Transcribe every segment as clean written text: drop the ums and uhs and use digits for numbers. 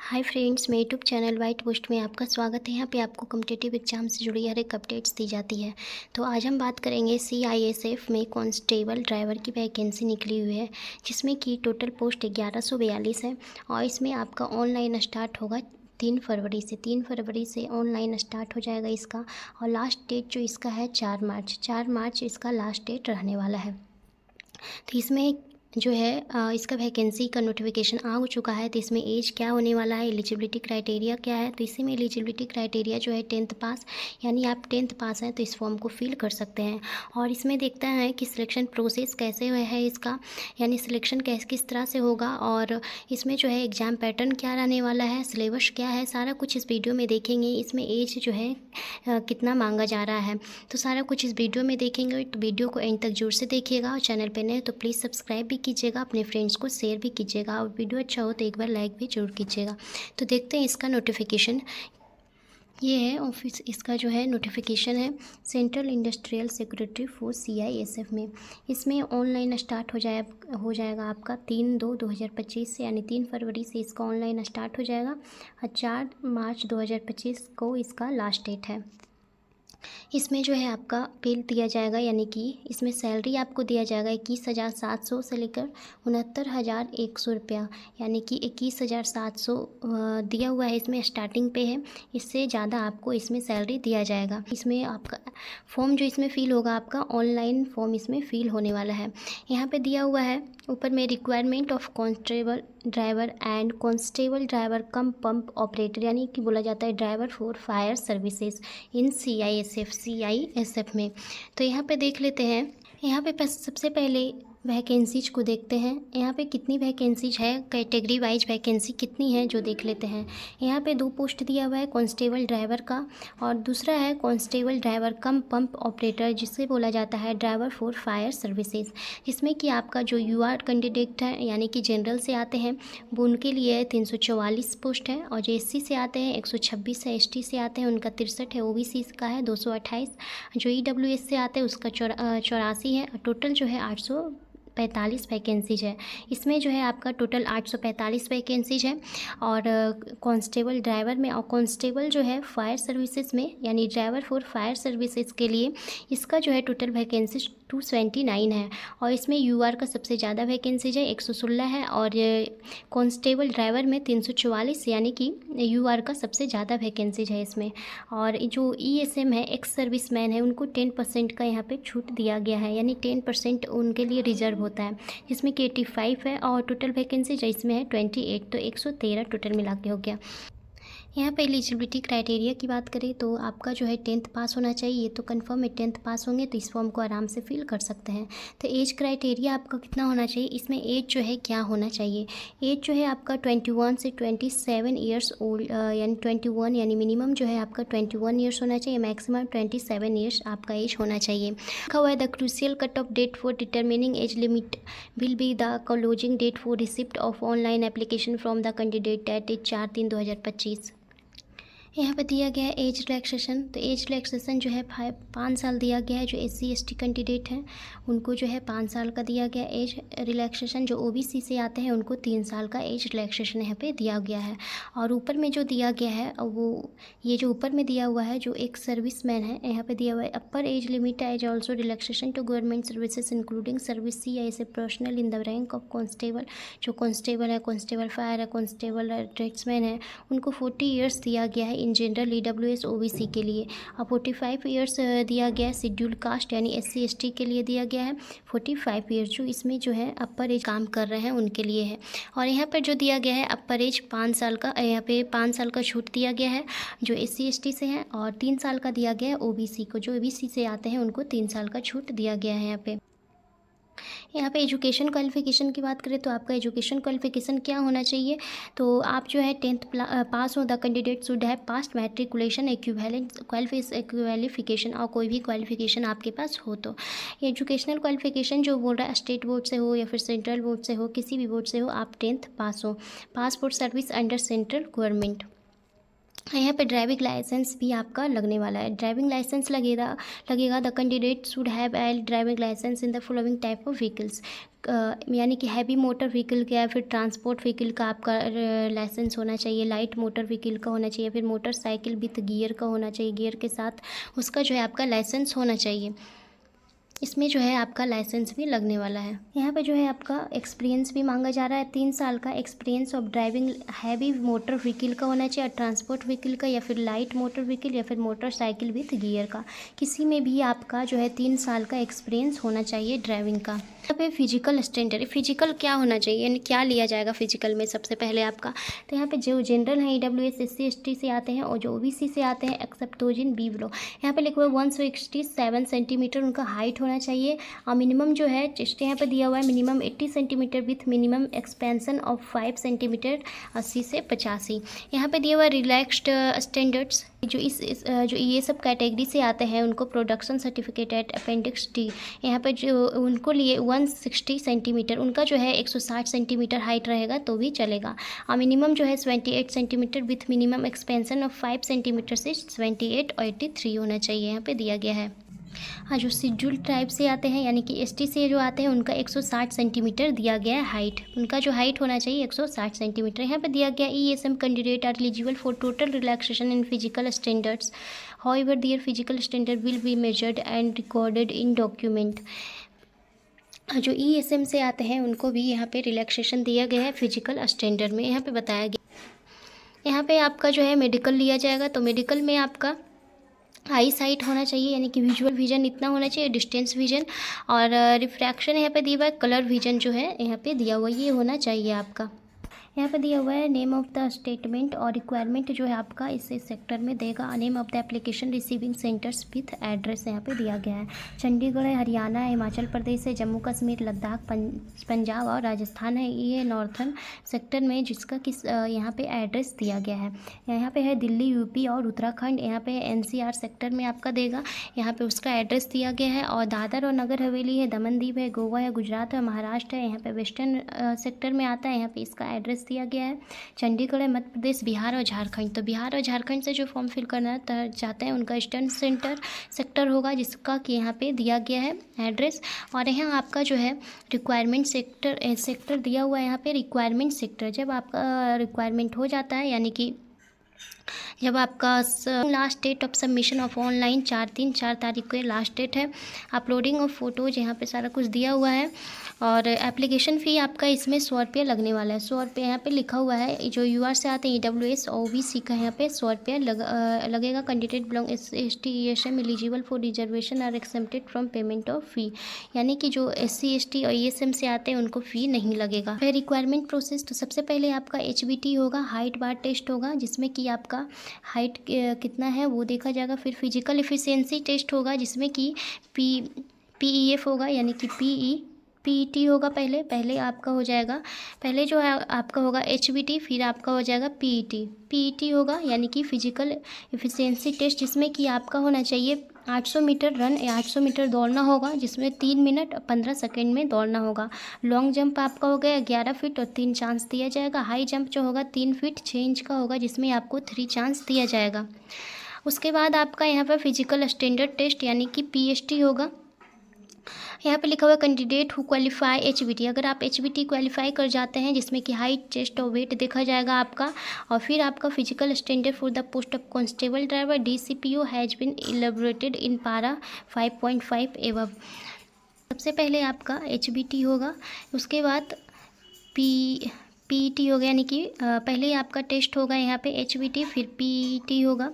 Hi friends, मेरे YouTube channel white post में आपका स्वागत है। यहाँ पे आपको कॉम्पिटिटिव एग्जाम से जुड़ी हर एक अपडेट्स दी जाती है। तो आज हम बात करेंगे CISF में कांस्टेबल ड्राइवर की वैकेंसी निकली हुई है, जिसमें कि टोटल पोस्ट 1142 है और इसमें आपका ऑनलाइन स्टार्ट होगा 3 फरवरी से ऑनलाइन स्टार्ट हो जाएगा इसका। और लास्ट डेट जो इसका है 4 मार्च इसका लास्ट डेट रहने वाला है। तो इसमें जो है इसका वैकेंसी का नोटिफिकेशन आ चुका है। तो इसमें एज क्या होने वाला है, एलिजिबिलिटी क्राइटेरिया क्या है। तो इसी में एलिजिबिलिटी क्राइटेरिया जो है 10th पास, यानी आप 10th पास हैं तो इस फॉर्म को फिल कर सकते हैं। और इसमें देखते हैं कि सिलेक्शन प्रोसेस कैसे है इसका, यानी सिलेक्शन किस तरह से होगा और इसमें जो है एग्ज़ाम पैटर्न क्या रहने वाला है, सिलेबस क्या है, सारा कुछ इस वीडियो में देखेंगे। इसमें एज जो है कितना मांगा जा रहा है, तो सारा कुछ इस वीडियो में देखेंगे। तो वीडियो को एंड तक जोर से देखिएगा और चैनल पर नए तो प्लीज़ सब्सक्राइब भी कीजिएगा, अपने फ्रेंड्स को शेयर भी कीजिएगा और वीडियो अच्छा हो तो एक बार लाइक भी जरूर कीजिएगा। तो देखते हैं इसका नोटिफिकेशन। ये है ऑफिस, इसका जो है नोटिफिकेशन है central industrial secretary force CISF में। इसमें ऑनलाइन स्टार्ट हो जाएगा आपका 3/2/2025 से, यानी 3 फरवरी से इसका ऑनलाइन स्टार्ट हो जाएगा और 4 मार्च 2025 को इसका लास्ट डेट है। इसमें जो है आपका पे दिया जाएगा, यानी कि इसमें सैलरी आपको दिया जाएगा 21,700 से लेकर 69,100 रुपया, यानी कि 21,700 दिया हुआ है। इसमें स्टार्टिंग पे है, इससे ज़्यादा आपको इसमें सैलरी दिया जाएगा। इसमें आपका फॉर्म जो इसमें फ़िल होगा, आपका ऑनलाइन फॉर्म इसमें फ़िल होने वाला है। यहाँ पे दिया हुआ है ऊपर में requirement of constable driver and constable driver come pump operator, यानी कि बोला जाता है driver for fire services in CISF में। तो यहाँ पे देख लेते हैं, यहाँ पे सबसे पहले वैकेंसीज को देखते हैं। यहाँ पे कितनी वैकेंसीज है, कैटेगरी वाइज वैकेंसी कितनी है जो देख लेते हैं। यहाँ पे 2 पोस्ट दिया हुआ है कांस्टेबल ड्राइवर का और दूसरा है कांस्टेबल ड्राइवर कम पंप ऑपरेटर, जिसे बोला जाता है ड्राइवर फॉर फायर सर्विसेज। जिसमें कि आपका जो UR कैंडिडेट है, यानी कि जनरल से आते हैं, वो उनके लिए 344 पोस्ट है और जो SC से आते हैं 126 है, ST से आते हैं उनका 63 है, OBC का है 228, जो EWS से आते हैं उसका 84 है। टोटल जो है 845 वैकेंसीज है। इसमें जो है आपका टोटल 845 वैकेंसीज है और कांस्टेबल ड्राइवर में और कांस्टेबल जो है फायर सर्विसेज में, यानी ड्राइवर फॉर फायर सर्विसेज के लिए इसका जो है टोटल वैकेंसीज 229 है और इसमें UR का सबसे ज़्यादा वैकेंसीज है 116 है और कांस्टेबल ड्राइवर में 344, यानी कि UR का सबसे ज़्यादा वैकेंसीज है इसमें। और जो ESM है, एक्स सर्विस मैन है, उनको 10% का यहाँ पे छूट दिया गया है, यानी 10% उनके लिए रिजर्व होता है, जिसमें कि 85 है और टोटल वैकेंसीज इसमें है 28, तो 113 टोटल मिला के हो गया। यहाँ पे एलिजिबिलिटी क्राइटेरिया की बात करें तो आपका जो है 10th पास होना चाहिए, ये तो कंफर्म है 10th पास होंगे तो इस फॉर्म को आराम से फिल कर सकते हैं। तो एज क्राइटेरिया आपका कितना होना चाहिए, इसमें एज जो है क्या होना चाहिए, एज जो है आपका 21 से 27 ईयर्स ओल्ड, यानी 21, यानी मिनिमम जो है आपका 21 ईयर्स होना चाहिए, मैक्सिमम 27 ईयर्स आपका एज होना चाहिए। लिखा हुआ है the crucial cut off date for determining age limit will be the closing date for receipt of online application from the candidate date is 4/3/2025। यहाँ पे दिया गया है एज रिलैक्सेशन। तो एज रिलैक्सेशन जो है 5 साल दिया गया है। जो SC ST कैंडिडेट हैं उनको जो है 5 साल का दिया गया एज रिलैक्सेशन। जो OBC से आते हैं उनको 3 साल का एज रिलैक्सेशन यहाँ पे दिया गया है। और ऊपर में जो दिया गया है वो ये जो ऊपर में दिया हुआ है, जो एक सर्विस मैन है, यहाँ पे दिया हुआ है upper age limit age also relaxation to government services including service CISF personnel in the rank of constable. जो कांस्टेबल है, कांस्टेबल फायर है, कांस्टेबल ट्रेड्समैन है, उनको 40 ईयर्स दिया गया है इन जनरल EWS OBC के लिए। और 45 ईयर्स दिया गया है शेड्यूल कास्ट, यानी SC ST के लिए दिया गया है 45 ईयर्स, जो इसमें जो है अपर एज काम कर रहे हैं उनके लिए है। और यहाँ पर जो दिया गया है अपर एज 5 साल का, यहाँ पे 5 साल का छूट दिया गया है जो SC ST से है, और 3 साल का दिया गया है OBC को। जो OBC से आते हैं उनको 3 साल का छूट दिया गया है। यहाँ पे एजुकेशन क्वालिफिकेशन की बात करें तो आपका एजुकेशन क्वालिफिकेशन क्या होना चाहिए, तो आप जो है 10th पास हो, the candidate should have past matriculation equivalent qualification, और कोई भी क्वालिफिकेशन आपके पास हो। तो एजुकेशनल क्वालिफिकेशन जो बोल रहा है स्टेट बोर्ड से हो या फिर सेंट्रल बोर्ड से हो, किसी भी बोर्ड से हो, आप 10th पास हो, passport service under central government. यहाँ पे ड्राइविंग लाइसेंस भी आपका लगने वाला है। ड्राइविंग लाइसेंस लगेगा the candidate should have L driving licence in the following type of vehicles. यानी कि हैवी मोटर व्हीकल का या फिर ट्रांसपोर्ट व्हीकल का आपका लाइसेंस होना चाहिए, लाइट मोटर व्हीकल का होना चाहिए, फिर मोटरसाइकिल विथ गियर का होना चाहिए, गियर के साथ उसका जो है आपका लाइसेंस होना चाहिए। इसमें जो है आपका लाइसेंस भी लगने वाला है। यहाँ पे जो है आपका एक्सपीरियंस भी मांगा जा रहा है, 3 साल का experience of driving heavy motor vehicle का होना चाहिए, ट्रांसपोर्ट व्हीकल का या फिर लाइट मोटर व्हीकल या फिर मोटरसाइकिल विथ गियर का, किसी में भी आपका जो है 3 साल का एक्सपीरियंस होना चाहिए ड्राइविंग का। यहाँ पे फिजिकल स्टैंडर्ड, फिजिकल क्या होना चाहिए यानी क्या लिया जाएगा फिजिकल में सबसे पहले आपका, तो यहाँ पे जो जनरल हैं EWS SC ST से आते हैं और जो OBC से आते हैं except those in B below, यहाँ पे लिखा हुआ 167 सेंटीमीटर उनका हाइट होना चाहिए। और मिनिमम जो है चेस्ट यहाँ पे दिया हुआ है minimum 80 centimetre with minimum expansion of 5 centimetre 80 से 85। यहाँ पे दिया हुआ है रिलैक्स्ड स्टैंडर्ड्स, जो जो ये सब कैटेगरी से आते हैं उनको production certificate at appendix D, यहाँ पे जो उनको लिए 160 सेंटीमीटर, उनका जो है 160 सेंटीमीटर हाइट रहेगा तो भी चलेगा। और मिनिमम जो है 78 centimetre with minimum expansion of 5 centimetre से 78 और 83 होना चाहिए, यहाँ पे दिया गया है। हाँ, जो शेड्यूल ट्राइब से आते हैं यानी कि ST से जो आते हैं उनका 160 सेंटीमीटर दिया गया है हाइट, उनका जो हाइट होना चाहिए 160 सेंटीमीटर। यहाँ पे दिया गया ESM candidate are eligible for total relaxation in physical standards, however their physical standard will be measured and recorded in document. जो ESM से आते हैं उनको भी यहाँ पे रिलैक्सेशन दिया गया है फिजिकल स्टैंडर्ड में, यहाँ पे बताया गया। यहाँ पे आपका जो है मेडिकल लिया जाएगा, तो मेडिकल में आपका आई साइट होना चाहिए यानी कि विजुअल विजन इतना होना चाहिए, डिस्टेंस विजन और रिफ्रैक्शन यहाँ पे दिया हुआ है, कलर विजन जो है यहाँ पे दिया हुआ ये होना चाहिए आपका। यहाँ पे दिया हुआ है नेम ऑफ़ द स्टेटमेंट और रिक्वायरमेंट जो है आपका इस सेक्टर में देगा, name of the application receiving centres with address यहाँ पे दिया गया है। चंडीगढ़ है, हरियाणा है, हिमाचल प्रदेश है, जम्मू कश्मीर, लद्दाख, पंजाब और राजस्थान है, ये नॉर्थन सेक्टर में जिसका किस यहाँ पे एड्रेस दिया गया है। यहाँ पे है दिल्ली, UP और उत्तराखंड, यहाँ पे NCR सेक्टर में आपका देगा, यहाँ पे उसका एड्रेस दिया गया है। और दादर और नगर हवेली है, दमन-दीव है, गोवा है, गुजरात है, महाराष्ट्र है, यहाँ पे वेस्टर्न सेक्टर में आता है, यहाँ पे इसका एड्रेस दिया गया है। चंडीगढ़ है, मध्य प्रदेश, बिहार और झारखंड, तो बिहार और झारखंड से जो फॉर्म फिल करना चाहते हैं उनका ईस्टर्न सेक्टर होगा जिसका कि यहाँ पे दिया गया है एड्रेस। और यहाँ आपका जो है रिक्वायरमेंट सेक्टर दिया हुआ है, यहाँ पे रिक्वायरमेंट सेक्टर जब आपका रिक्वायरमेंट हो जाता है यानी कि जब आपका last date of submission of online 4 तारीख को लास्ट डेट है, अपलोडिंग ऑफ फोटोज यहाँ पे सारा कुछ दिया हुआ है। और एप्लीकेशन फ़ी आपका इसमें 100 रुपये लगने वाला है, 100 रुपये यहाँ पे लिखा हुआ है। जो UR से आते हैं EWS OBC का यहाँ पे 100 रुपये लगेगा। Candidate belong ST ESM eligible for reservation are excepted from payment of fee, यानी कि जो SC ST और ESM से आते हैं उनको फ़ी नहीं लगेगा। फिर रिक्वायरमेंट प्रोसेस, तो सबसे पहले आपका HBT होगा, हाइट बार टेस्ट होगा जिसमें कि आपका हाइट कितना है वो देखा जाएगा। फिर फिजिकल एफिशिएंसी टेस्ट होगा जिसमें कि PEF होगा यानी कि PET होगा। पहले आपका हो जाएगा, पहले जो है आपका होगा HBT, फिर आपका हो जाएगा PET होगा यानी कि फिजिकल एफिशिएंसी टेस्ट जिसमें कि आपका होना चाहिए 800 मीटर रन या 800 मीटर दौड़ना होगा जिसमें 3 मिनट 15 सेकेंड में दौड़ना होगा। लॉन्ग जंप आपका हो गया 11 फीट और 3 चांस दिया जाएगा। हाई जंप जो होगा 3 फीट 6 इंच का होगा जिसमें आपको 3 चांस दिया जाएगा। उसके बाद आपका यहाँ पर फिजिकल स्टैंडर्ड टेस्ट यानी कि PST होगा। यहाँ पे लिखा हुआ कैंडिडेट हु क्वालिफाई HBT, अगर आप HBT क्वालिफाई कर जाते हैं जिसमें कि हाइट चेस्ट और वेट देखा जाएगा आपका। और फिर आपका physical standard for the post of constable driver DCPO has been elaborated in para 5.5 एवब। सबसे पहले आपका HBT होगा, उसके बाद PET हो गया यानी कि पहले आपका टेस्ट होगा यहाँ पे HBT, फिर PET होगा,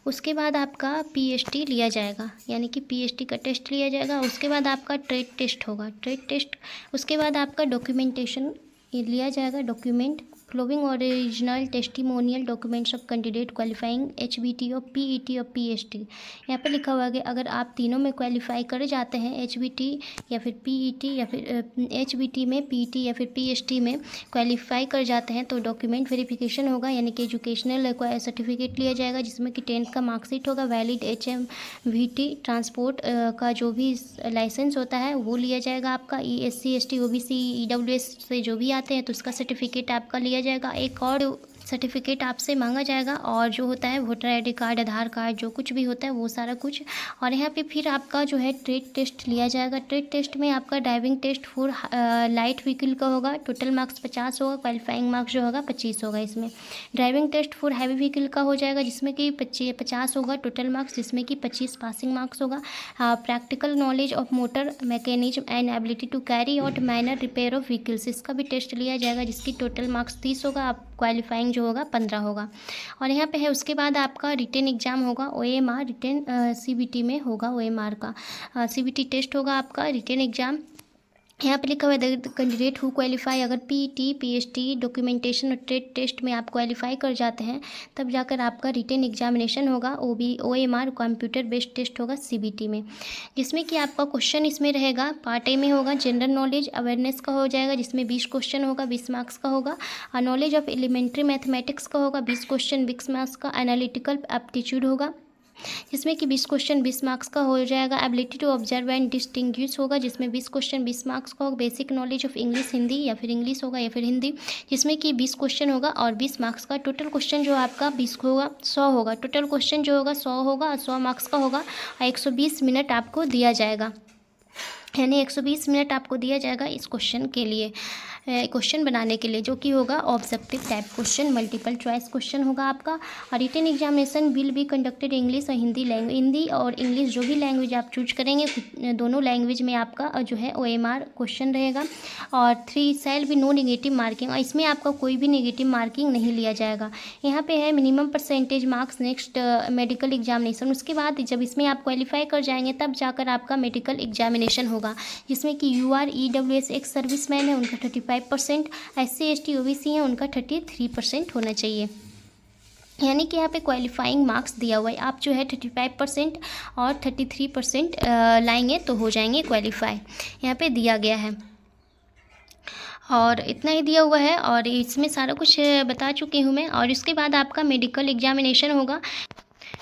उसके बाद आपका PST लिया जाएगा यानी कि PST का टेस्ट लिया जाएगा। उसके बाद आपका ट्रेड टेस्ट होगा, ट्रेड टेस्ट, उसके बाद आपका डॉक्यूमेंटेशन लिया जाएगा, document following original testimonial documents of candidate qualifying HBT और PET और PST। यहाँ पे लिखा हुआ है कि अगर आप तीनों में क्वालिफाई कर जाते हैं HBT या फिर PET या फिर HBT में PET या फिर PST में क्वालिफाई कर जाते हैं तो डॉक्यूमेंट वेरिफिकेशन होगा यानी कि एजुकेशनल सर्टिफिकेट लिया जाएगा जिसमें कि 10th का मार्कशीट होगा, वैलिड HMVT ट्रांसपोर्ट का जो भी लाइसेंस होता है वो लिया जाएगा आपका। SC ST OBC EWS से जो भी आते हैं तो उसका सर्टिफिकेट आपका लिया जाएगा। एक और सर्टिफिकेट आपसे मांगा जाएगा और जो होता है वोटर आईडी कार्ड, आधार कार्ड, जो कुछ भी होता है वो सारा कुछ। और यहाँ पे फिर आपका जो है ट्रेड टेस्ट लिया जाएगा। ट्रेड टेस्ट में आपका driving test for light vehicle का होगा, टोटल मार्क्स 50 होगा, क्वालिफाइंग मार्क्स जो होगा 25 होगा इसमें। Driving test for heavy vehicle का हो जाएगा जिसमें कि 50 होगा टोटल मार्क्स, जिसमें कि 25 पासिंग मार्क्स होगा। Practical knowledge of motor mechanism and ability to carry out minor repair of vehicles, इसका भी टेस्ट लिया जाएगा जिसकी टोटल मार्क्स 30 होगा, आप क्वालिफाइंग जो होगा 15 होगा। और यहाँ पे है उसके बाद आपका रिटेन एग्जाम होगा, OMR रिटेन CBT में होगा, OMR का CBT टेस्ट होगा आपका रिटेन एग्जाम। यहाँ पे लिखा हुआ है द कैंडिडेट हु क्वालिफाई, अगर PET PhD डॉक्यूमेंटेशन और ट्रेड टेस्ट में आप क्वालिफाई कर जाते हैं तब जाकर आपका रिटेन एग्जामिनेशन होगा, OMR कंप्यूटर बेस्ड टेस्ट होगा CBT में, जिसमें कि आपका क्वेश्चन इसमें रहेगा पार्ट ए में होगा जनरल नॉलेज अवेयरनेस का हो जाएगा जिसमें 20 क्वेश्चन होगा, 20 मार्क्स का होगा। और नॉलेज ऑफ एलिमेंट्री मैथमेटिक्स का होगा 20 क्वेश्चन, 20 मार्क्स का। एनालिटिकल एप्टीट्यूड होगा जिसमें कि 20 क्वेश्चन 20 मार्क्स का हो जाएगा। Ability to observe and distinguish होगा जिसमें 20 क्वेश्चन 20 मार्क्स का होगा। Basic knowledge of English Hindi या फिर इंग्लिश होगा या फिर हिंदी, जिसमें कि 20 क्वेश्चन होगा और 20 मार्क्स का। टोटल क्वेश्चन जो आपका 20 होगा 100 होगा, टोटल क्वेश्चन जो होगा 100 होगा और 100 मार्क्स का होगा। और 120 मिनट आपको दिया जाएगा, यानी 120 मिनट आपको दिया जाएगा इस क्वेश्चन के लिए, क्वेश्चन बनाने के लिए, जो कि होगा objective type question, multiple choice question होगा आपका। और written examination will be conducted English और हिंदी लैंग्वेज, हिंदी और इंग्लिश जो भी लैंग्वेज आप चूज करेंगे दोनों लैंग्वेज में आपका जो है OMR क्वेश्चन रहेगा। और 3 shall be no negative marking, और इसमें आपका कोई भी नेगेटिव मार्किंग नहीं लिया जाएगा। यहाँ पे है minimum percentage marks next medical examination, उसके बाद जब इसमें आप क्वालिफाई कर जाएंगे तब जाकर आपका मेडिकल एग्जामिनेशन होगा, जिसमें कि UR EWS एक सर्विसमैन है उनका 35%, SC ST OBC हैं उनका 33% होना चाहिए। यानी कि यहाँ पे क्वालिफाइंग मार्क्स दिया हुआ है, आप जो है 35% और 33% लाएंगे तो हो जाएंगे क्वालिफाई, यहाँ पे दिया गया है। और इतना ही दिया हुआ है और इसमें सारा कुछ बता चुकी हूँ मैं। और इसके बाद आपका मेडिकल एग्जामिनेशन होगा,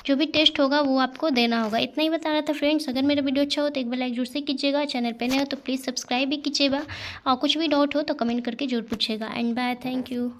जो भी टेस्ट होगा वो आपको देना होगा। इतना ही बता रहा था फ्रेंड्स। अगर मेरा वीडियो अच्छा हो तो एक बार लाइक जरूर से कीजिएगा, चैनल पे नए हो तो प्लीज़ सब्सक्राइब भी कीजिएगा, और कुछ भी डाउट हो तो कमेंट करके जरूर पूछिएगा। And bye, thank you.